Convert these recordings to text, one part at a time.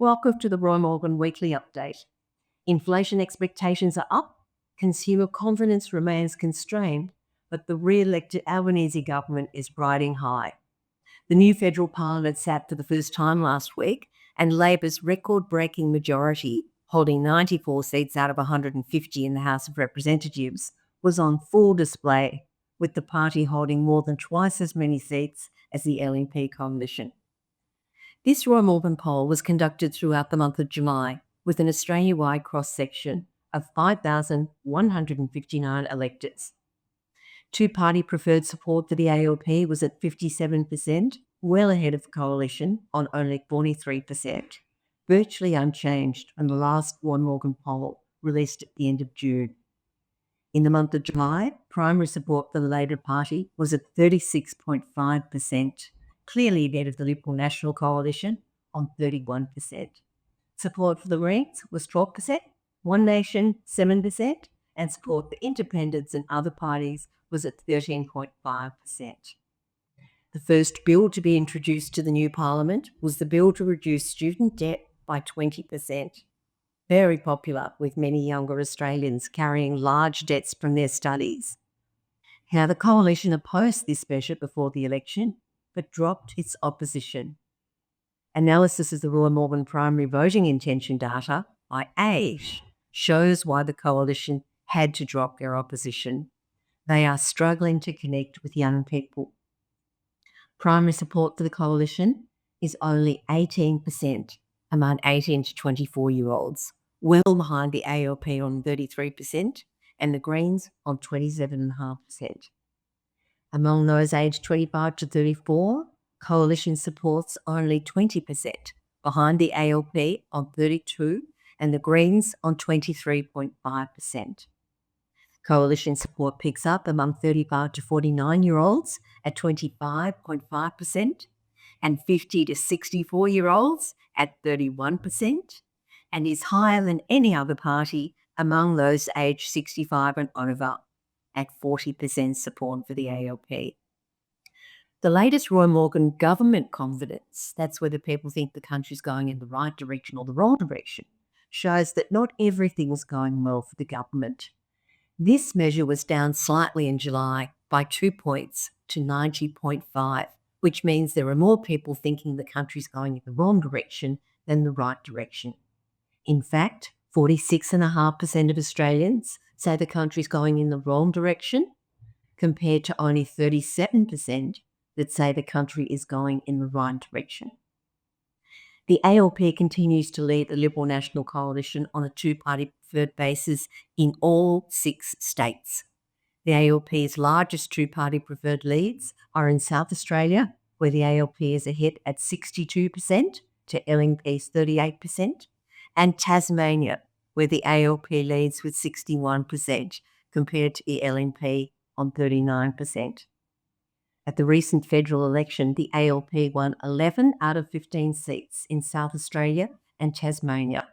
Welcome to the Roy Morgan Weekly Update. Inflation expectations are up, consumer confidence remains constrained, but the re-elected Albanese government is riding high. The new federal parliament sat for the first time last week, and Labor's record-breaking majority, holding 94 seats out of 150 in the House of Representatives, was on full display, with the party holding more than twice as many seats as the LNP coalition. This Roy Morgan poll was conducted throughout the month of July with an Australia-wide cross-section of 5,159 electors. Two-party preferred support for the ALP was at 57%, well ahead of the coalition on only 43%, virtually unchanged from the last Roy Morgan poll released at the end of June. In the month of July, primary support for the Labor Party was at 36.5%, clearly ahead of the Liberal National Coalition on 31%. Support for the Greens was 12%, One Nation 7%, and support for independents and other parties was at 13.5%. The first bill to be introduced to the new Parliament was the bill to reduce student debt by 20%. Very popular with many younger Australians carrying large debts from their studies. Now, the coalition opposed this measure before the election, but dropped its opposition. Analysis of the Roy Morgan primary voting intention data by age shows why the coalition had to drop their opposition. They are struggling to connect with young people. Primary support for the coalition is only 18% among 18 to 24-year-olds, well behind the ALP on 33% and the Greens on 27.5%. Among those aged 25 to 34, coalition support's only 20%, behind the ALP on 32% and the Greens on 23.5%. Coalition support picks up among 35 to 49-year-olds at 25.5% and 50 to 64-year-olds at 31%, and is higher than any other party among those aged 65 and over at 40% support for the ALP. The latest Roy Morgan government confidence, that's whether people think the country's going in the right direction or the wrong direction, shows that not everything is going well for the government. This measure was down slightly in July by 2 points to 90.5, which means there are more people thinking the country's going in the wrong direction than the right direction. In fact, 46.5% of Australians say the country's going in the wrong direction, compared to only 37% that say the country is going in the right direction. The ALP continues to lead the Liberal National Coalition on a two-party preferred basis in all 6 states. The ALP's largest two-party preferred leads are in South Australia, where the ALP is ahead at 62% to LNP's 38%, and Tasmania, where the ALP leads with 61% compared to the LNP on 39%. At the recent federal election, the ALP won 11 out of 15 seats in South Australia and Tasmania.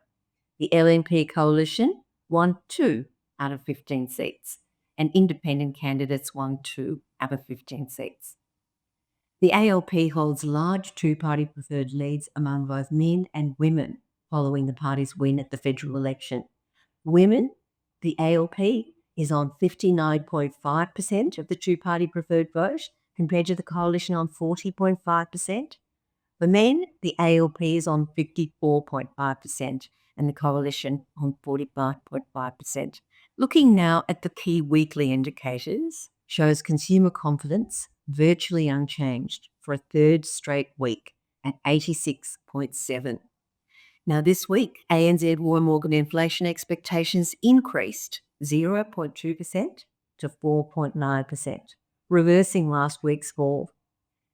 The LNP coalition won 2 out of 15 seats, and independent candidates won 2 out of 15 seats. The ALP holds large two-party preferred leads among both men and women following the party's win at the federal election. Women, the ALP is on 59.5% of the two-party preferred vote, compared to the coalition on 40.5%. For men, the ALP is on 54.5% and the coalition on 45.5%. Looking now at the key weekly indicators, shows consumer confidence virtually unchanged for a third straight week at 86.7. Now this week, ANZ Roy Morgan inflation expectations increased 0.2% to 4.9%. Reversing last week's fall.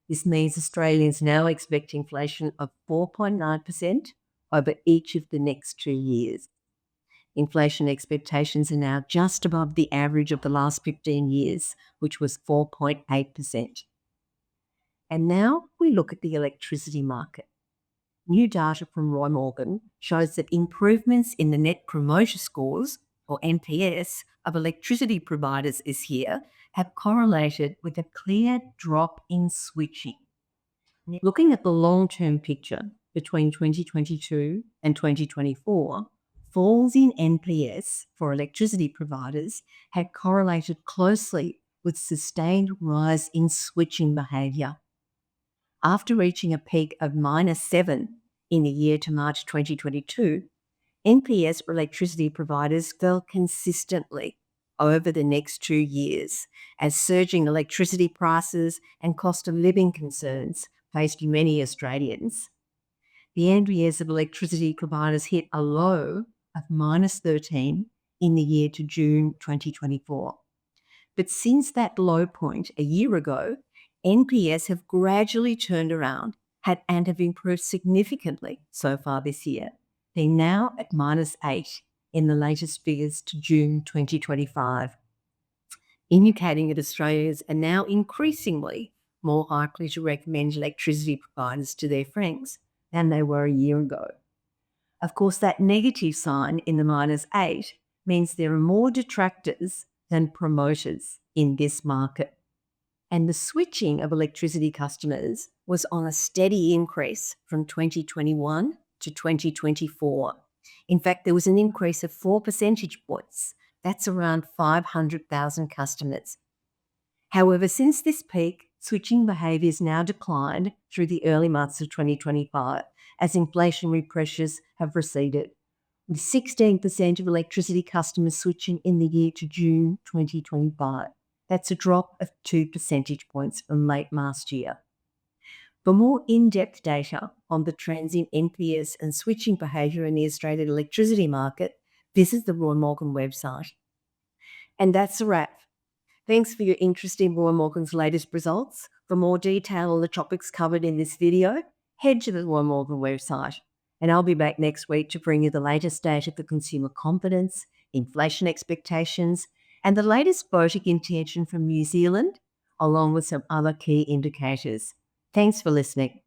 This means Australians now expect inflation of 4.9% over each of the next 2 years. Inflation expectations are now just above the average of the last 15 years, which was 4.8%. And now we look at the electricity market. New data from Roy Morgan shows that improvements in the Net Promoter Scores, or NPS, of electricity providers this year have correlated with a clear drop in switching. Looking at the long-term picture, between 2022 and 2024, falls in NPS for electricity providers had correlated closely with sustained rise in switching behaviour. After reaching a peak of -7 in the year to March 2022, NPS for electricity providers fell consistently over the next 2 years as surging electricity prices and cost of living concerns faced many Australians. The NPS of electricity providers hit a low of -13 in the year to June 2024. But since that low point a year ago, NPS have gradually turned around and have improved significantly so far this year. They're now at -8 in the latest figures to June 2025, indicating that Australians are now increasingly more likely to recommend electricity providers to their friends than they were a year ago. Of course, that negative sign in the -8 means there are more detractors than promoters in this market. And the switching of electricity customers was on a steady increase from 2021 to 2024. In fact, there was an increase of 4 percentage points. That's around 500,000 customers. However, since this peak, switching behaviour has now declined through the early months of 2025 as inflationary pressures have receded, with 16% of electricity customers switching in the year to June 2025. That's a drop of 2 percentage points from late last year. For more in-depth data on the trends in NPS and switching behaviour in the Australian electricity market, visit the Roy Morgan website. And that's a wrap. Thanks for your interest in Roy Morgan's latest results. For more detail on the topics covered in this video, head to the Roy Morgan website. And I'll be back next week to bring you the latest data for consumer confidence, inflation expectations, and the latest voting intention from New Zealand, along with some other key indicators. Thanks for listening.